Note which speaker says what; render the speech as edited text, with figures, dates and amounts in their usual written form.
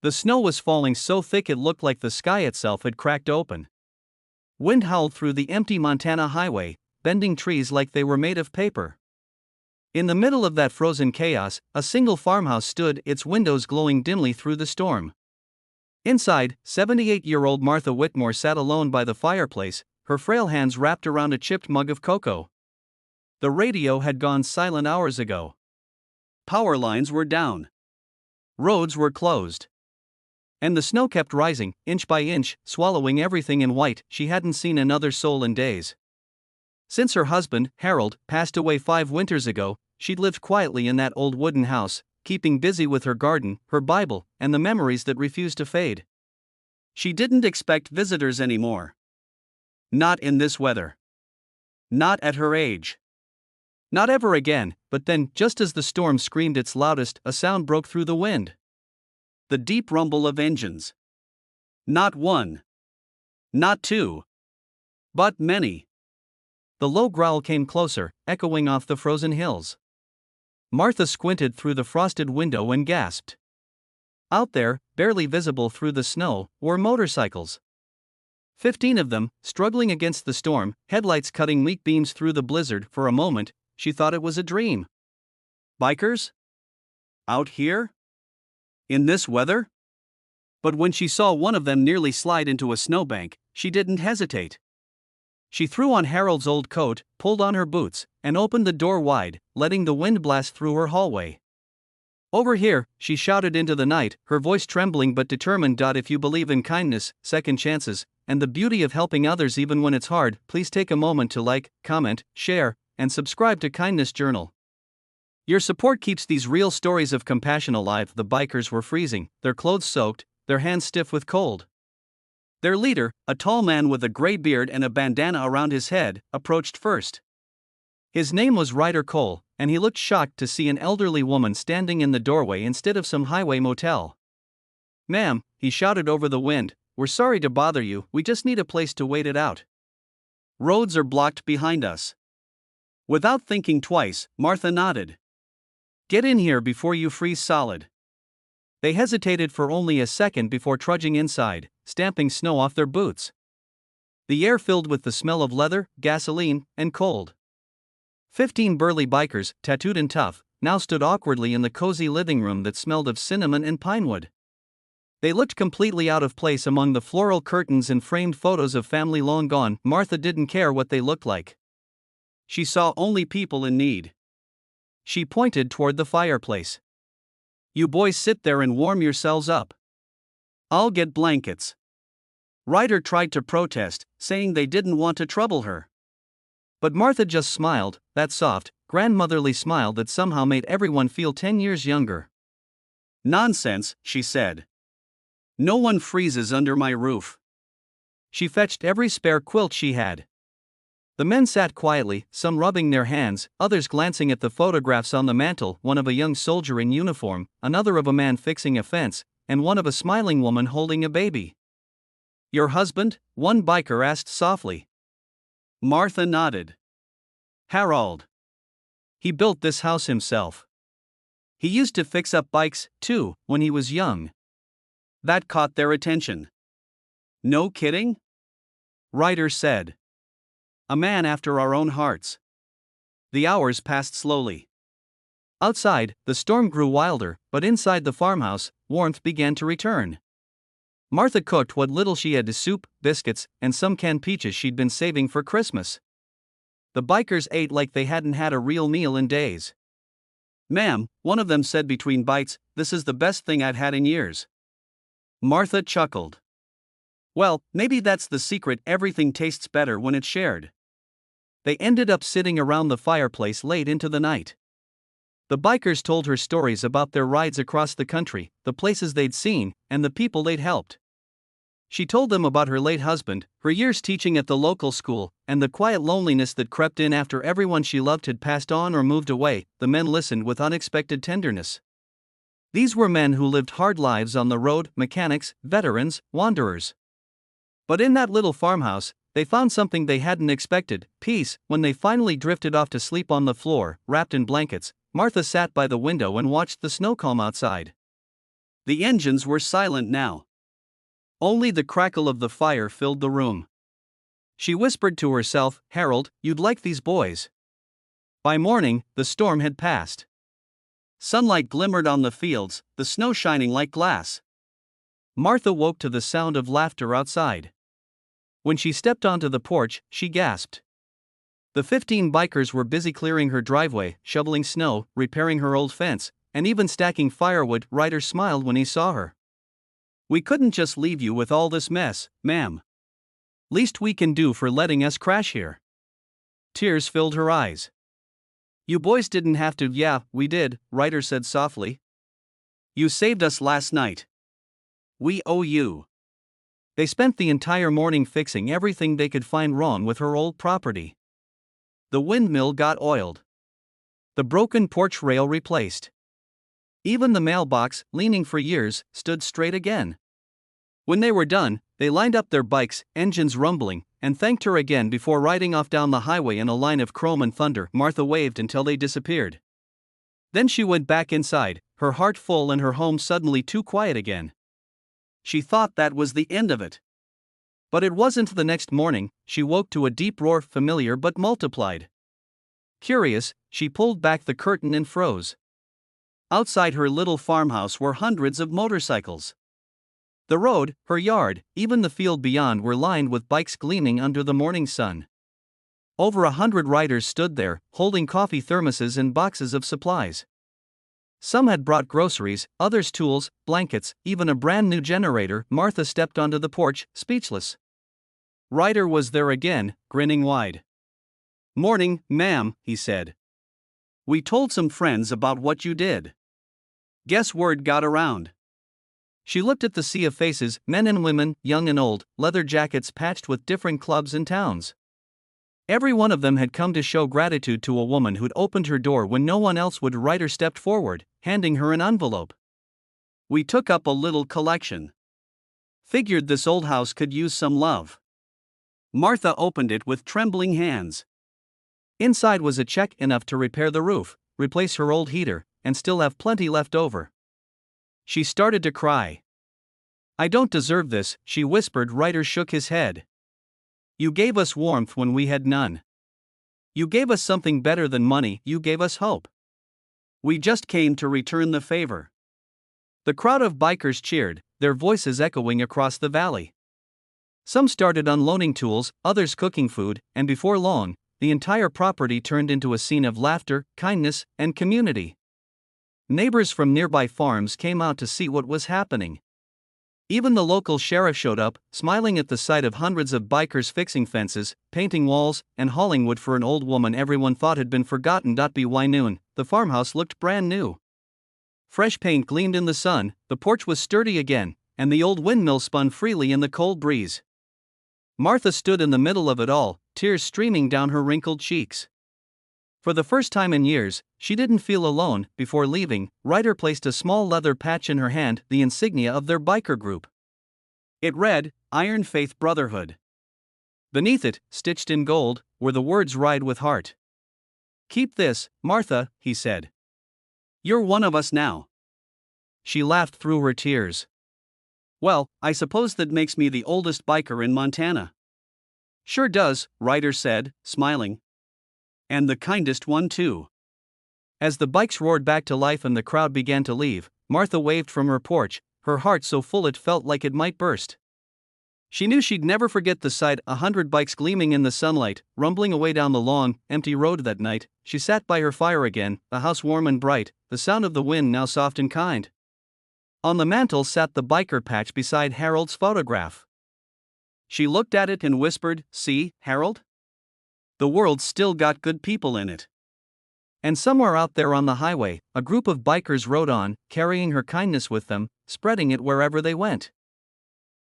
Speaker 1: The snow was falling so thick it looked like the sky itself had cracked open. Wind howled through the empty Montana highway, bending trees like they were made of paper. In the middle of that frozen chaos, a single farmhouse stood, its windows glowing dimly through the storm. Inside, 78-year-old Martha Whitmore sat alone by the fireplace, her frail hands wrapped around a chipped mug of cocoa. The radio had gone silent hours ago. Power lines were down. Roads were closed. And the snow kept rising, inch by inch, swallowing everything in white. She hadn't seen another soul in days. Since her husband, Harold, passed away 5 winters ago, she'd lived quietly in that old wooden house, keeping busy with her garden, her Bible, and the memories that refused to fade. She didn't expect visitors anymore. Not in this weather. Not at her age. Not ever again. But then, just as the storm screamed its loudest, a sound broke through the wind. The deep rumble of engines. Not one. Not two. But many. The low growl came closer, echoing off the frozen hills. Martha squinted through the frosted window and gasped. Out there, barely visible through the snow, were motorcycles. 15 of them, struggling against the storm, headlights cutting weak beams through the blizzard. For a moment, she thought it was a dream. Bikers? Out here? In this weather? But when she saw one of them nearly slide into a snowbank, she didn't hesitate. She threw on Harold's old coat, pulled on her boots, and opened the door wide, letting the wind blast through her hallway. Over here, she shouted into the night, her voice trembling but determined. If you believe in kindness, second chances, and the beauty of helping others even when it's hard, please take a moment to like, comment, share, and subscribe to Kindness Journal. Your support keeps these real stories of compassion alive. The bikers were freezing, their clothes soaked, their hands stiff with cold. Their leader, a tall man with a gray beard and a bandana around his head, approached first. His name was Ryder Cole, and he looked shocked to see an elderly woman standing in the doorway instead of some highway motel. "Ma'am," he shouted over the wind, "we're sorry to bother you, we just need a place to wait it out. Roads are blocked behind us." Without thinking twice, Martha nodded. "Get in here before you freeze solid." They hesitated for only a second before trudging inside, stamping snow off their boots. The air filled with the smell of leather, gasoline, and cold. 15 burly bikers, tattooed and tough, now stood awkwardly in the cozy living room that smelled of cinnamon and pinewood. They looked completely out of place among the floral curtains and framed photos of family long gone. Martha didn't care what they looked like. She saw only people in need. She pointed toward the fireplace. "You boys sit there and warm yourselves up. I'll get blankets." Ryder tried to protest, saying they didn't want to trouble her. But Martha just smiled, that soft, grandmotherly smile that somehow made everyone feel 10 years younger. "Nonsense," she said. "No one freezes under my roof." She fetched every spare quilt she had. The men sat quietly, some rubbing their hands, others glancing at the photographs on the mantel, one of a young soldier in uniform, another of a man fixing a fence, and one of a smiling woman holding a baby. "Your husband?" one biker asked softly. Martha nodded. "Harold. He built this house himself. He used to fix up bikes, too, when he was young." That caught their attention. "No kidding?" Ryder said. "A man after our own hearts." The hours passed slowly. Outside, the storm grew wilder, but inside the farmhouse, warmth began to return. Martha cooked what little she had: soup, biscuits, and some canned peaches she'd been saving for Christmas. The bikers ate like they hadn't had a real meal in days. "Ma'am," one of them said between bites, "this is the best thing I've had in years." Martha chuckled. "Well, maybe that's the secret, everything tastes better when it's shared." They ended up sitting around the fireplace late into the night. The bikers told her stories about their rides across the country, the places they'd seen, and the people they'd helped. She told them about her late husband, her years teaching at the local school, and the quiet loneliness that crept in after everyone she loved had passed on or moved away. The men listened with unexpected tenderness. These were men who lived hard lives on the road, mechanics, veterans, wanderers. But in that little farmhouse, they found something they hadn't expected: peace. When they finally drifted off to sleep on the floor, wrapped in blankets, Martha sat by the window and watched the snow calm outside. The engines were silent now. Only the crackle of the fire filled the room. She whispered to herself, "Harold, you'd like these boys." By morning, the storm had passed. Sunlight glimmered on the fields, the snow shining like glass. Martha woke to the sound of laughter outside. When she stepped onto the porch, she gasped. The 15 bikers were busy clearing her driveway, shoveling snow, repairing her old fence, and even stacking firewood. Ryder smiled when he saw her. "We couldn't just leave you with all this mess, ma'am. Least we can do for letting us crash here." Tears filled her eyes. "You boys didn't have to." "Yeah, we did," Ryder said softly. "You saved us last night. We owe you." They spent the entire morning fixing everything they could find wrong with her old property. The windmill got oiled. The broken porch rail replaced. Even the mailbox, leaning for years, stood straight again. When they were done, they lined up their bikes, engines rumbling, and thanked her again before riding off down the highway in a line of chrome and thunder. Martha waved until they disappeared. Then she went back inside, her heart full and her home suddenly too quiet again. She thought that was the end of it. But it wasn't. The next morning, she woke to a deep roar, familiar but multiplied. Curious, she pulled back the curtain and froze. Outside her little farmhouse were hundreds of motorcycles. The road, her yard, even the field beyond were lined with bikes gleaming under the morning sun. Over 100 riders stood there, holding coffee thermoses and boxes of supplies. Some had brought groceries, others tools, blankets, even a brand new generator. Martha stepped onto the porch, speechless. Ryder was there again, grinning wide. "Morning, ma'am," he said. "We told some friends about what you did. Guess word got around." She looked at the sea of faces, men and women, young and old, leather jackets patched with different clubs and towns. Every one of them had come to show gratitude to a woman who'd opened her door when no one else would. Ryder stepped forward, handing her an envelope. "We took up a little collection. Figured this old house could use some love." Martha opened it with trembling hands. Inside was a check enough to repair the roof, replace her old heater, and still have plenty left over. She started to cry. "I don't deserve this," she whispered. Ryder shook his head. "You gave us warmth when we had none. You gave us something better than money, you gave us hope. We just came to return the favor." The crowd of bikers cheered, their voices echoing across the valley. Some started unloading tools, others cooking food, and before long, the entire property turned into a scene of laughter, kindness, and community. Neighbors from nearby farms came out to see what was happening. Even the local sheriff showed up, smiling at the sight of hundreds of bikers fixing fences, painting walls, and hauling wood for an old woman everyone thought had been forgotten. By noon, the farmhouse looked brand new. Fresh paint gleamed in the sun, the porch was sturdy again, and the old windmill spun freely in the cold breeze. Martha stood in the middle of it all, tears streaming down her wrinkled cheeks. For the first time in years, she didn't feel alone. Before leaving, Ryder placed a small leather patch in her hand, the insignia of their biker group. It read, "Iron Faith Brotherhood." Beneath it, stitched in gold, were the words, "Ride with Heart." "Keep this, Martha," he said. "You're one of us now." She laughed through her tears. "Well, I suppose that makes me the oldest biker in Montana." "Sure does," Ryder said, smiling. "And the kindest one too." As the bikes roared back to life and the crowd began to leave, Martha waved from her porch, her heart so full it felt like it might burst. She knew she'd never forget the sight, 100 bikes gleaming in the sunlight, rumbling away down the long, empty road. That night, she sat by her fire again, the house warm and bright, the sound of the wind now soft and kind. On the mantel sat the biker patch beside Harold's photograph. She looked at it and whispered, "See, Harold? The world's still got good people in it." And somewhere out there on the highway, a group of bikers rode on, carrying her kindness with them, spreading it wherever they went.